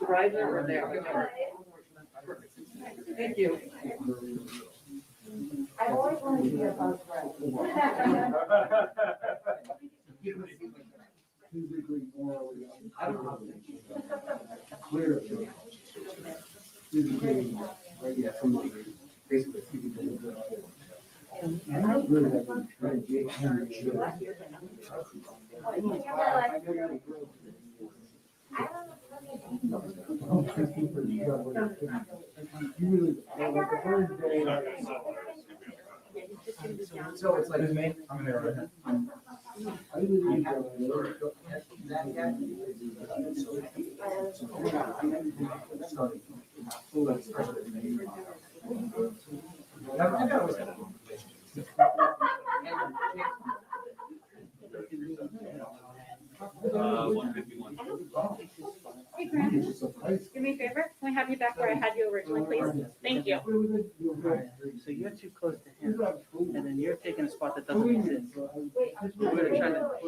Riser or there? Thank you. I've always wanted to be a bus driver. Physically, morally, clear. Physically, yeah, from basically. And I really have been trying to get him to show. You really, like the first day, so it's like, I'm there, right? I really go. Hey, Grant, do me a favor. Can we have you back where I had you originally, please? Thank you. So you're too close to him, and then you're taking a spot that doesn't exist. We're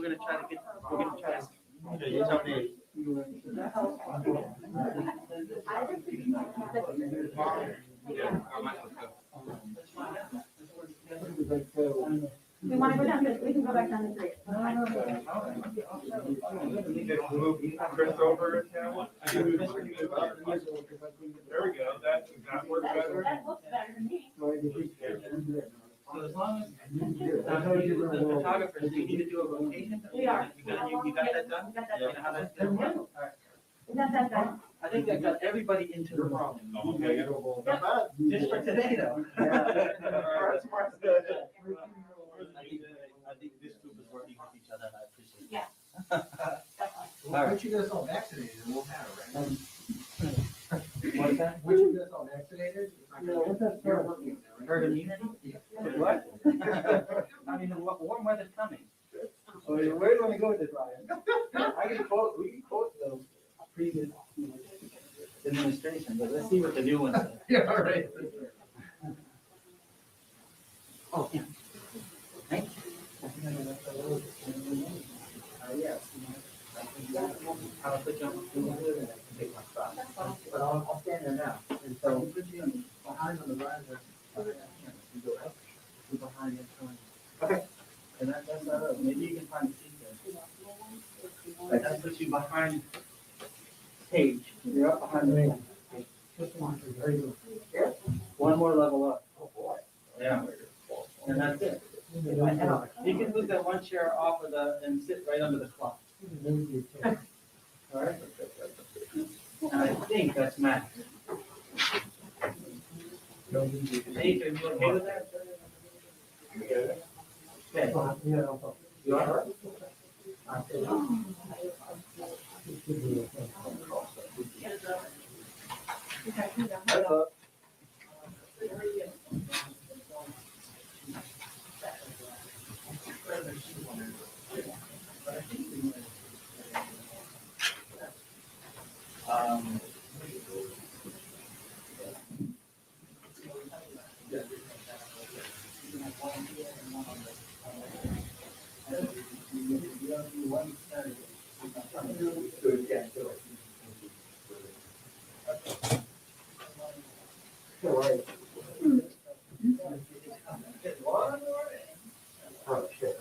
gonna try to get. Yeah, you tell me. We want to go down this. We can go back down the street. Move Chris over now. There we go. That works better. That looks better to me. So as long as the photographers, we need to do a rotation. We are. You got that done? We got that You know how that's done? All right. We got that done. I think that got everybody into the room. Okay. Just for today, though. I think this group is working with each other, and I appreciate it. Yeah. All right. Once you get us all vaccinated, we'll have it, right? What's that? Once you get us all vaccinated. You're working there, right? Herd immunity? What? I mean, the warm weather's coming. So where do you want to go with this, Ryan? We can quote the previous administration, but let's see what the new one says. Yeah, all right. Oh, yeah. Thank you. Yes. I'll put you on. Take my spot. But I'll stand there now. And so behind on the riser. You go up. You're behind it. Okay. And that's not it. Maybe you can find a seat there. That puts you behind stage. You're up behind the man. One more level up. Yeah. And that's it. You can move that one chair off of the, and sit right under the clock. All right? And I think that's max. Nate, are you okay with that? Okay. You are? That's up. Oh, shit.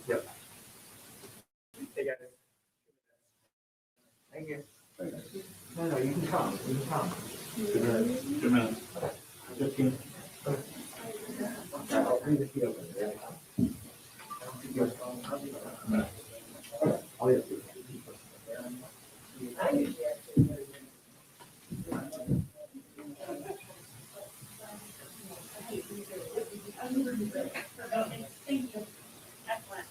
Yep. Hey guys. Thank you. No, you can come. You can come. 2 minutes. 15. I'll bring the key over there. Oh, yes. Thank you. Excellent.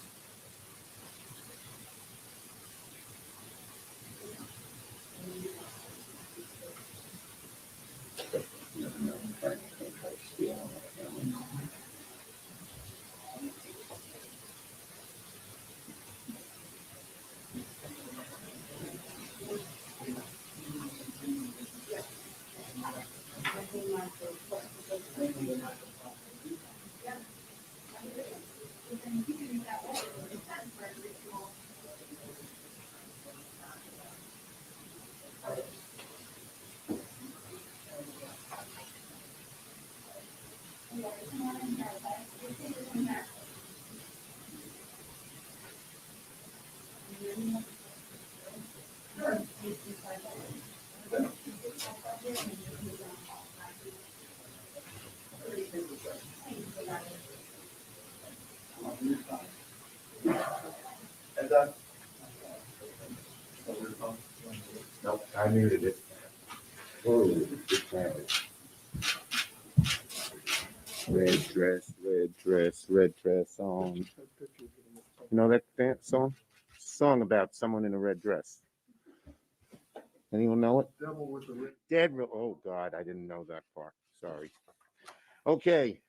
Nope, I muted it. Oh, it's family. Red dress on. You know that song? Song about someone in a red dress. Anyone know it? Devil with the red. Oh God, I didn't know that part. Sorry. Okay.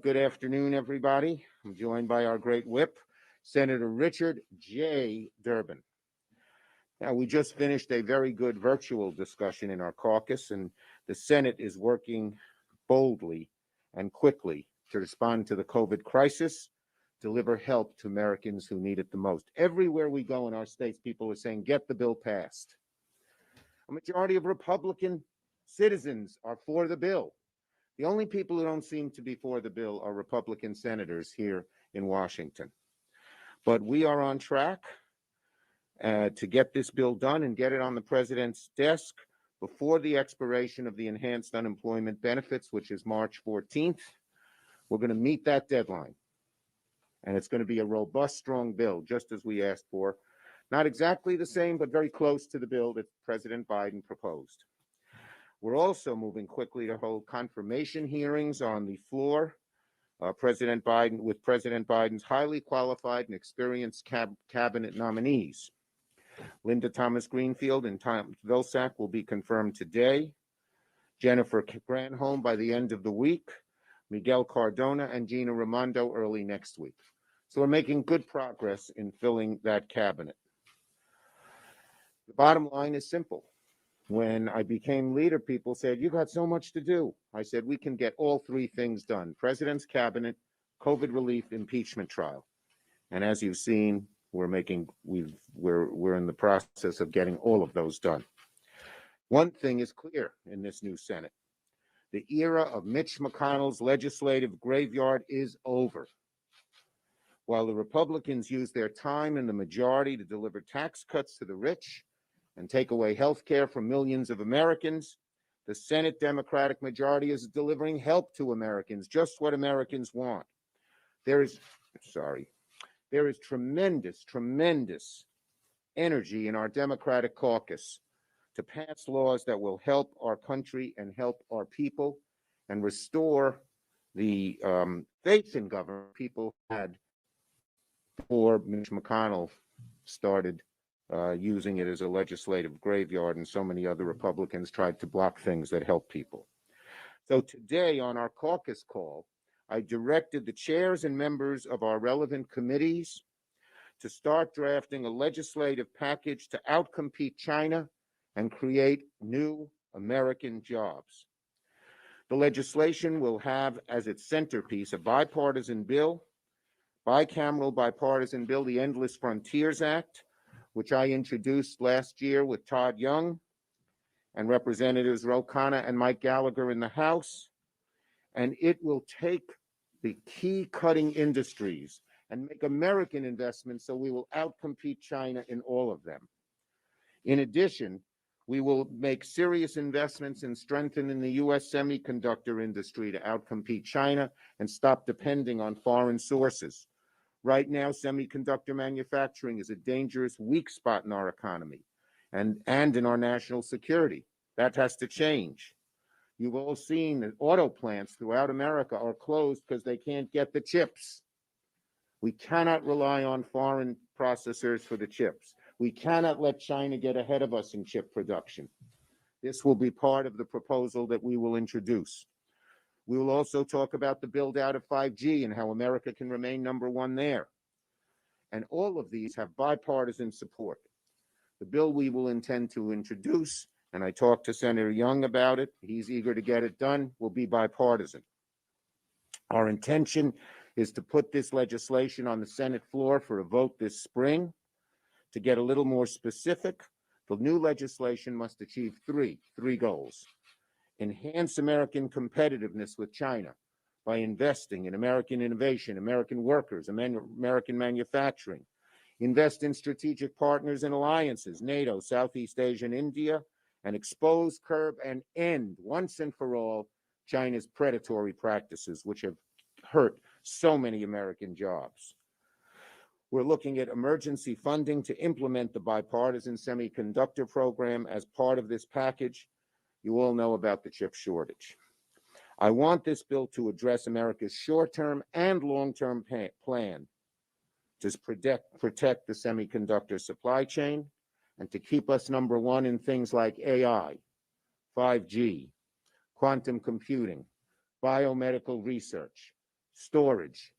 Good afternoon, everybody. I'm joined by our great whip, Senator Richard J. Durbin. Now, we just finished a very good virtual discussion in our caucus, and the Senate is working boldly and quickly to respond to the COVID crisis, deliver help to Americans who need it the most. Everywhere we go in our states, people are saying, get the bill passed. A majority of Republican citizens are for the bill. The only people who don't seem to be for the bill are Republican senators here in Washington. But we are on track to get this bill done and get it on the president's desk before the expiration of the enhanced unemployment benefits, which is March 14th. We're going to meet that deadline. And it's going to be a robust, strong bill, just as we asked for. Not exactly the same, but very close to the bill that President Biden proposed. We're also moving quickly to hold confirmation hearings on the floor. President Biden's highly qualified and experienced cabinet nominees. Linda Thomas Greenfield and Tom Vilsack will be confirmed today. Jennifer Granholm by the end of the week. Miguel Cardona and Gina Raimondo early next week. So we're making good progress in filling that cabinet. The bottom line is simple. When I became leader, people said, you got so much to do. I said, we can get all three things done: president's cabinet, COVID relief, impeachment trial. And as you've seen, we're in the process of getting all of those done. One thing is clear in this new Senate. The era of Mitch McConnell's legislative graveyard is over. While the Republicans use their time in the majority to deliver tax cuts to the rich and take away health care from millions of Americans, the Senate Democratic majority is delivering help to Americans, just what Americans want. There is tremendous energy in our Democratic caucus to pass laws that will help our country and help our people and restore the faith in government people had before Mitch McConnell started using it as a legislative graveyard, and so many other Republicans tried to block things that help people. So today on our caucus call, I directed the chairs and members of our relevant committees to start drafting a legislative package to outcompete China and create new American jobs. The legislation will have as its centerpiece a bipartisan bill, bicameral bipartisan bill, the Endless Frontiers Act, which I introduced last year with Todd Young and Representatives Ro Khanna and Mike Gallagher in the House. And it will take the key cutting industries and make American investments so we will outcompete China in all of them. In addition, we will make serious investments in strengthening the U.S. semiconductor industry to outcompete China and stop depending on foreign sources. Right now, semiconductor manufacturing is a dangerous weak spot in our economy and in our national security. That has to change. You've all seen that auto plants throughout America are closed because they can't get the chips. We cannot rely on foreign processors for the chips. We cannot let China get ahead of us in chip production. This will be part of the proposal that we will introduce. We will also talk about the build out of 5G and how America can remain number one there. And all of these have bipartisan support. The bill we will intend to introduce, and I talked to Senator Young about it, he's eager to get it done, will be bipartisan. Our intention is to put this legislation on the Senate floor for a vote this spring. To get a little more specific, the new legislation must achieve three goals. Enhance American competitiveness with China by investing in American innovation, American workers, American manufacturing. invest in strategic partners and alliances, NATO, Southeast Asia, and India, and expose, curb, and end once and for all China's predatory practices, which have hurt so many American jobs. We're looking at emergency funding to implement the bipartisan semiconductor program as part of this package. You all know about the chip shortage. I want this bill to address America's short-term and long-term plan to protect the semiconductor supply chain and to keep us number one in things like AI, 5G, quantum computing, biomedical research, storage.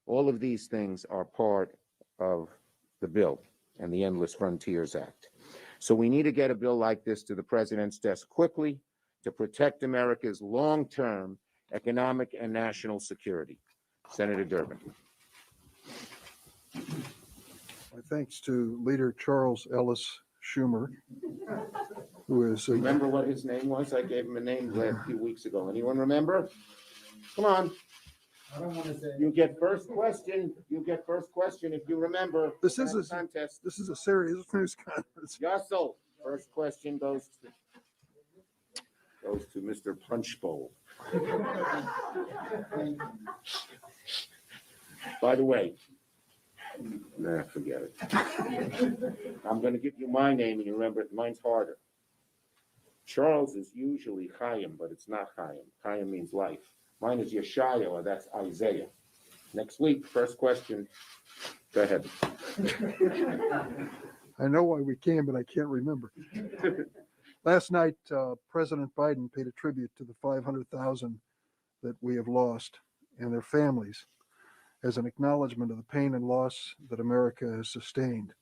All of these things are part of the bill and the Endless Frontiers Act. So we need to get a bill like this to the president's desk quickly to protect America's long-term economic and national security. Senator Durbin. My thanks to Leader Charles Ellis Schumer, who is Remember what his name was? I gave him a name a few weeks ago. Anyone remember? Come on. I don't want to say. You get first question. You get first question if you remember. This is a contest. This is a serious news conference. Yasso. First question goes to Mr. Punch Bowl. By the way, nah, forget it. I'm going to give you my name and you remember it. Mine's harder. Charles is usually Chaim, but it's not Chaim. Chaim means life. Mine is Yeshaya, that's Isaiah. Next week, first question. Go ahead. I know why we came, but I can't remember. Last night, President Biden paid a tribute to the 500,000 that we have lost and their families as an acknowledgement of the pain and loss that America has sustained.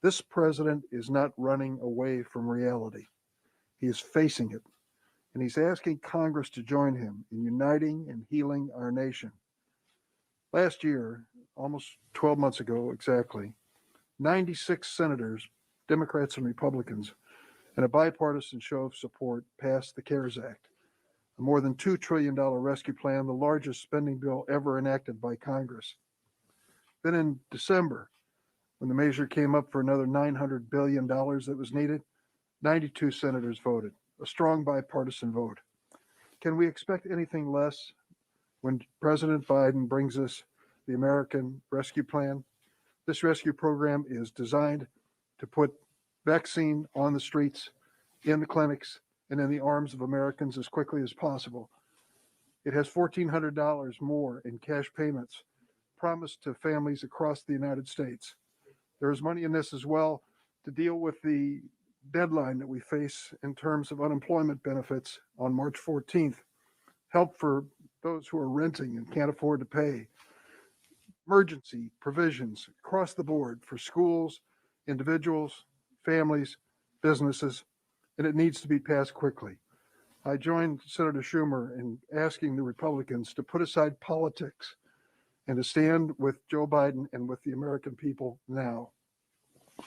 This president is not running away from reality. He is facing it, and he's asking Congress to join him in uniting and healing our nation. Last year, almost 12 months ago exactly, 96 senators, Democrats and Republicans, and a bipartisan show of support passed the CARES Act, a more than $2 trillion rescue plan, the largest spending bill ever enacted by Congress. Then in December, when the measure came up for another $900 billion that was needed, 92 senators voted, a strong bipartisan vote. Can we expect anything less when President Biden brings us the American Rescue Plan? This rescue program is designed to put vaccine on the streets, in the clinics, and in the arms of Americans as quickly as possible. It has $1,400 more in cash payments promised to families across the United States. There is money in this as well to deal with the deadline that we face in terms of unemployment benefits on March 14th. Help for those who are renting and can't afford to pay. Emergency provisions across the board for schools, individuals, families, businesses, and it needs to be passed quickly. I joined Senator Schumer in asking the Republicans to put aside politics and to stand with Joe Biden and with the American people now.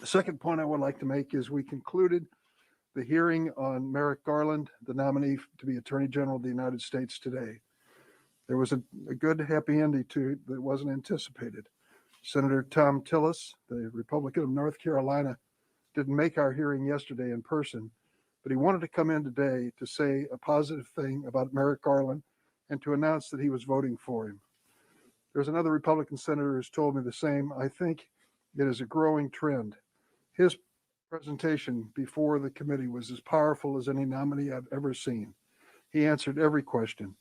The second point I would like to make is we concluded the hearing on Merrick Garland, the nominee to be Attorney General of the United States today. There was a good happy ending to it that wasn't anticipated. Senator Tom Tillis, the Republican of North Carolina, didn't make our hearing yesterday in person, but he wanted to come in today to say a positive thing about Merrick Garland and to announce that he was voting for him. There's another Republican senator who's told me the same. I think it is a growing trend. His presentation before the committee was as powerful as any nominee I've ever seen. He answered every question,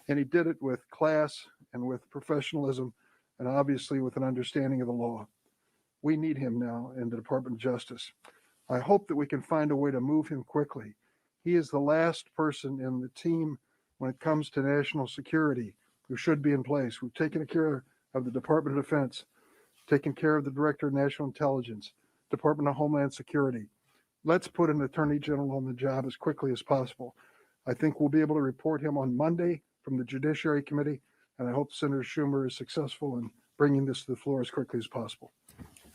and he did it with class and with professionalism and obviously with an understanding of the law. We need him now in the Department of Justice. I hope that we can find a way to move him quickly. He is the last person in the team when it comes to national security who should be in place. We've taken care of the Department of Defense, taken care of the Director of National Intelligence, Department of Homeland Security. Let's put an Attorney General on the job as quickly as possible. I think we'll be able to report him on Monday from the Judiciary Committee, and I hope Senator Schumer is successful in bringing this to the floor as quickly as possible.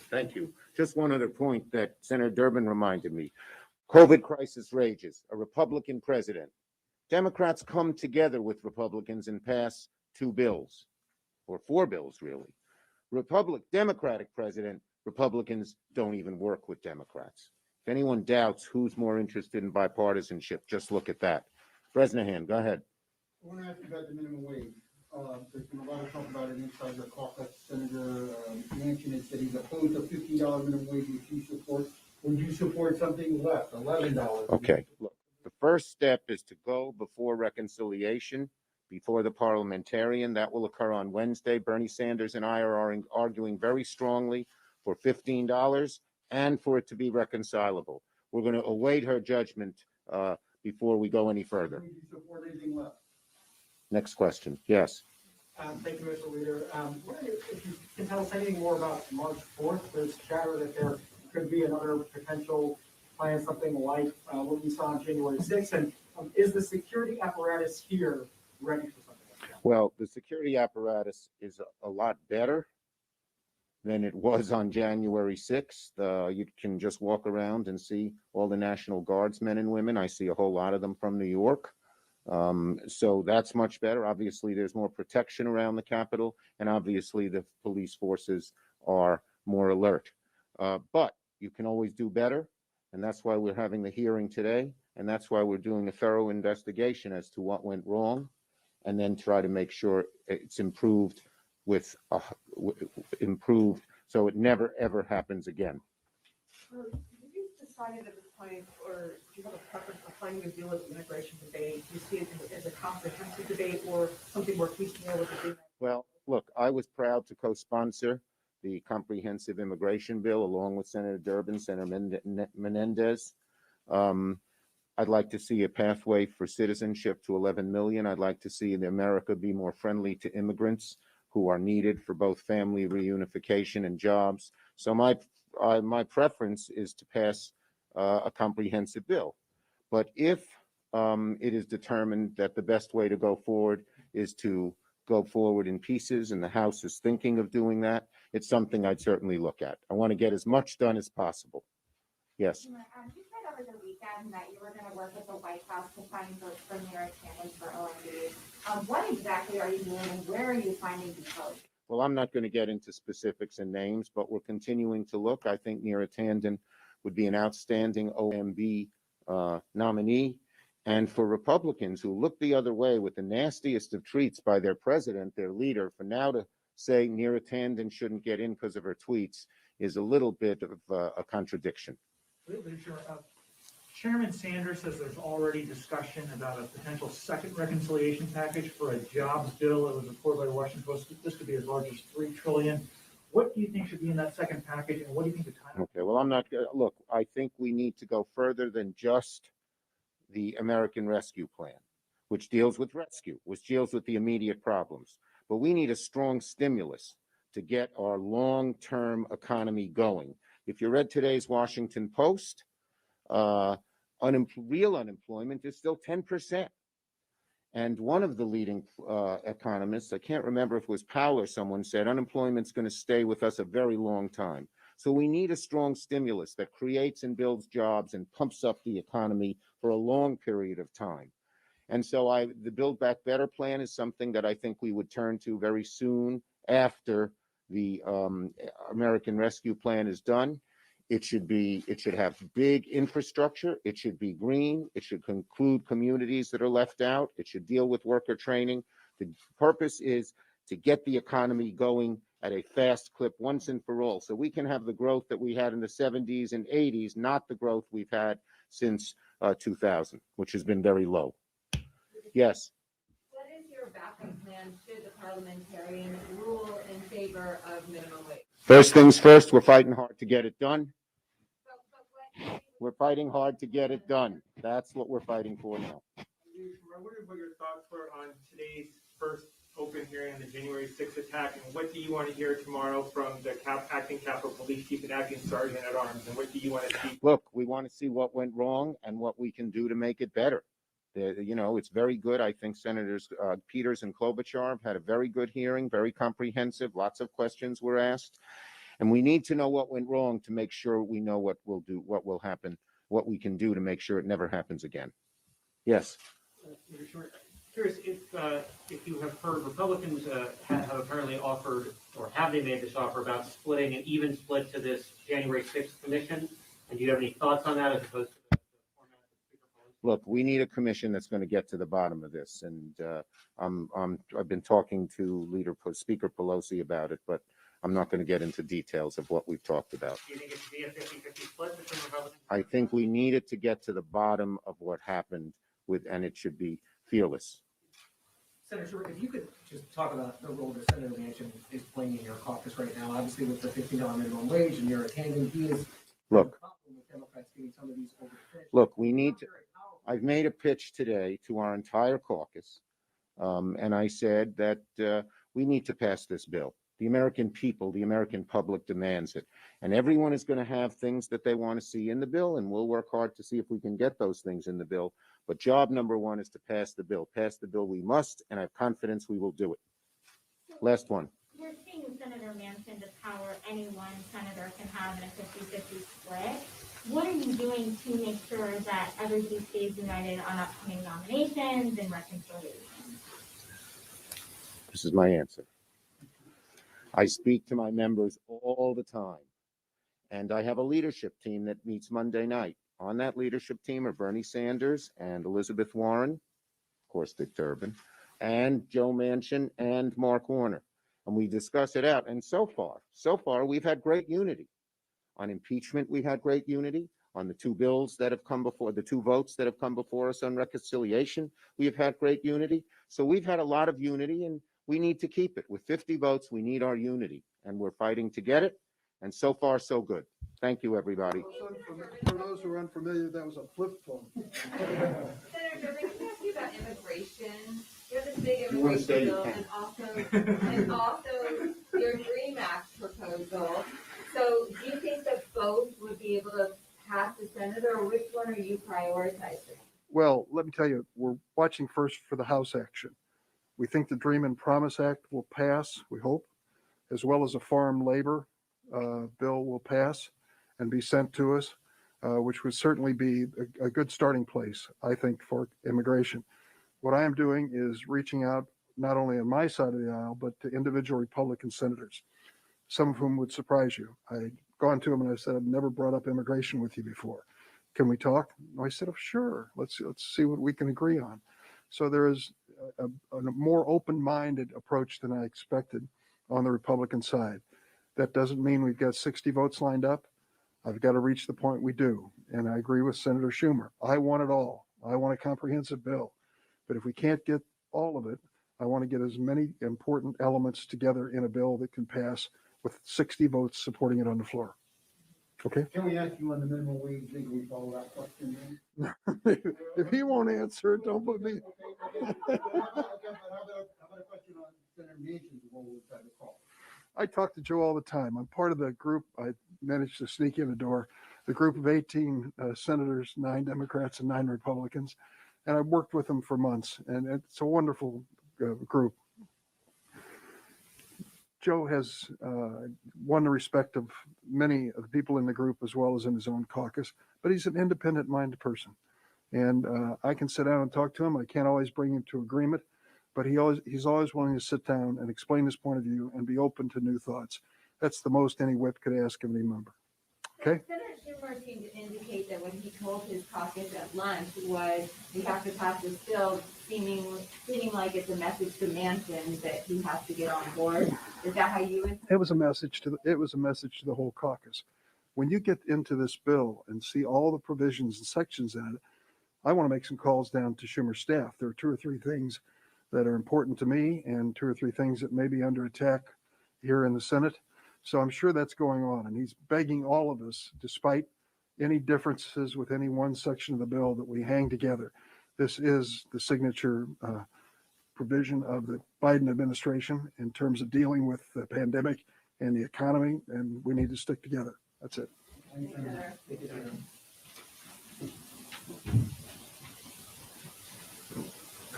Thank you. Just one other point that Senator Durbin reminded me. COVID crisis rages, a Republican president. Democrats come together with Republicans and pass 2 bills, or 4 bills really. Democratic president, Republicans don't even work with Democrats. If anyone doubts who's more interested in bipartisanship, just look at that. Bresnahan, go ahead. I want to ask you about the minimum wage. There's been a lot of talk about it inside the caucus. Senator Manchin has said he's opposed to $15 minimum wage, which you support. Would you support something less, $11? Okay, look, the first step is to go before reconciliation, before the parliamentarian. That will occur on Wednesday. Bernie Sanders and I are arguing very strongly for $15 and for it to be reconcilable. We're going to await her judgment before we go any further. Would you support anything less? Next question. Yes. Thank you, Mr. Leader. If you can tell us anything more about March 4th, there's chatter that there could be another potential plan, something like what we saw on January 6th. And is the security apparatus here ready for something like that? Well, the security apparatus is a lot better than it was on January 6th. You can just walk around and see all the National Guardsmen and women. I see a whole lot of them from New York. So that's much better. Obviously, there's more protection around the Capitol, and obviously the police forces are more alert. But you can always do better, and that's why we're having the hearing today, and that's why we're doing a thorough investigation as to what went wrong, and then try to make sure it's improved improved so it never ever happens again. Have you decided at this point, or do you have a preference for finding a deal with the immigration debate? Do you see it as a comprehensive debate or something more piecemeal with the? Well, look, I was proud to co-sponsor the comprehensive immigration bill along with Senator Durbin, Senator Menendez. I'd like to see a pathway for citizenship to 11 million. I'd like to see America be more friendly to immigrants who are needed for both family reunification and jobs. So my preference is to pass a comprehensive bill. But if it is determined that the best way to go forward is to go forward in pieces, and the House is thinking of doing that, it's something I'd certainly look at. I want to get as much done as possible. Yes. You said over the weekend that you were going to work with the White House to find votes for mayor candidates for OMB. What exactly are you doing, and where are you finding these votes? Well, I'm not going to get into specifics and names, but we're continuing to look. I think Neera Tanden would be an outstanding OMB nominee. And for Republicans who look the other way with the nastiest of treats by their president, their leader, for now to say Neera Tanden shouldn't get in because of her tweets is a little bit of a contradiction. Chairman Sanders says there's already discussion about a potential second reconciliation package for a jobs bill. It was reported by the Washington Post that this could be as large as $3 trillion. What do you think should be in that second package, and what do you think the time? Okay, well, I'm not, look, I think we need to go further than just the American Rescue Plan, which deals with rescue, which deals with the immediate problems. But we need a strong stimulus to get our long-term economy going. If you read today's Washington Post, real unemployment is still 10%. And one of the leading economists, I can't remember if it was Powell or someone, said unemployment's going to stay with us a very long time. So we need a strong stimulus that creates and builds jobs and pumps up the economy for a long period of time. And so the Build Back Better plan is something that I think we would turn to very soon after the American Rescue Plan is done. It should have big infrastructure. It should be green. It should include communities that are left out. It should deal with worker training. The purpose is to get the economy going at a fast clip once and for all, so we can have the growth that we had in the 70s and 80s, not the growth we've had since 2000, which has been very low. Yes. What is your backup plan should the parliamentarian rule in favor of minimum wage? First things first, we're fighting hard to get it done. We're fighting hard to get it done. That's what we're fighting for now. I wonder what your thoughts were on today's first open hearing on the January 6th attack, and what do you want to hear tomorrow from the acting Capitol Police Chief and acting Sergeant at Arms, and what do you want to see? Look, we want to see what went wrong and what we can do to make it better. It's very good. I think Senators Peters and Klobuchar had a very good hearing, very comprehensive. Lots of questions were asked. And we need to know what went wrong to make sure we know what will do, what will happen, what we can do to make sure it never happens again. Yes. curious if you have heard Republicans have apparently offered, or have they made this offer about splitting an even split to this January 6th commission? And do you have any thoughts on that as opposed to the format that Speaker Pelosi? Look, we need a commission that's going to get to the bottom of this. And I've been talking to Speaker Pelosi about it, but I'm not going to get into details of what we've talked about. Do you think it should be a 50-50 split between Republicans? I think we needed to get to the bottom of what happened and it should be fearless. Senator Schumer, if you could just talk about the role that Senator Manchin is playing in your caucus right now, obviously with the $15 minimum wage and you're attending, he is. Look, with Democrats getting some of these over the finish. look, we need to, I've made a pitch today to our entire caucus. And I said that we need to pass this bill. The American people, the American public demands it. And everyone is going to have things that they want to see in the bill, and we'll work hard to see if we can get those things in the bill. But job number one is to pass the bill. Pass the bill we must, and I have confidence we will do it. Last one. We're seeing Senator Manchin the power any one senator can have in a 50-50 split. What are you doing to make sure that everybody stays united on upcoming nominations and reconciliation? This is my answer. I speak to my members all the time, and I have a leadership team that meets Monday night. On that leadership team are Bernie Sanders and Elizabeth Warren, of course, Dick Durbin, and Joe Manchin and Mark Warner. And we discuss it out. And so far, we've had great unity. On impeachment, we had great unity. On the two bills that have come before, the two votes that have come before us on reconciliation, we have had great unity. So we've had a lot of unity, and we need to keep it. With 50 votes, we need our unity, and we're fighting to get it. And so far, so good. Thank you, everybody. For those who are unfamiliar, that was a flip phone. Senator Durbin, can I ask you about immigration? You have this big You wanna stay, immigration bill you and also your DREAM Act proposal. So do you think that both would be able to pass the Senate, or which one are you prioritizing? Well, let me tell you, we're watching first for the House action. We think the Dream and Promise Act will pass, we hope, as well as a farm labor bill will pass and be sent to us, which would certainly be a good starting place, I think, for immigration. What I am doing is reaching out not only on my side of the aisle, but to individual Republican senators, some of whom would surprise you. I'd gone to them and I said, I've never brought up immigration with you before. Can we talk? And I said, oh, sure. Let's see what we can agree on. So there is a more open-minded approach than I expected on the Republican side. That doesn't mean we've got 60 votes lined up. I've got to reach the point we do. And I agree with Senator Schumer. I want it all. I want a comprehensive bill. But if we can't get all of it, I want to get as many important elements together in a bill that can pass with 60 votes supporting it on the floor. Okay? Can we ask you on the minimum wage, legally follow that question then? If he won't answer it, don't put me. Okay, but how about a question on Senator Manchin's role inside the call? I talk to Joe all the time. I'm part of the group. I managed to sneak in the door. The group of 18 senators, 9 Democrats and 9 Republicans. And I've worked with them for months, and it's a wonderful group. Joe has won the respect of many of the people in the group as well as in his own caucus, but he's an independent-minded person. And I can sit down and talk to him. I can't always bring him to agreement, but he's always willing to sit down and explain his point of view and be open to new thoughts. That's the most any whip could ask of any member. Okay? Senator Schumer seemed to indicate that when he told his caucus at lunch was we have to pass this bill, seeming like it's a message to Manchin that he has to get on board. Is that how you would? It was a message to the whole caucus. When you get into this bill and see all the provisions and sections in it, I want to make some calls down to Schumer's staff. There are 2 or 3 things that are important to me and 2 or 3 things that may be under attack here in the Senate. So I'm sure that's going on. And he's begging all of us, despite any differences with any one section of the bill, that we hang together. This is the signature provision of the Biden administration in terms of dealing with the pandemic and the economy, and we need to stick together. That's it. Thank you, Senator.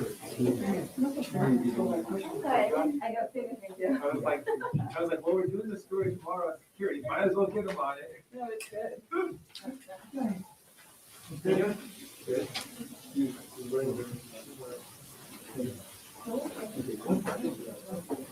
I'm good. I don't think anything to. I was like, well, we're doing the story tomorrow on security. Might as well get them on it. No, it's good. Good.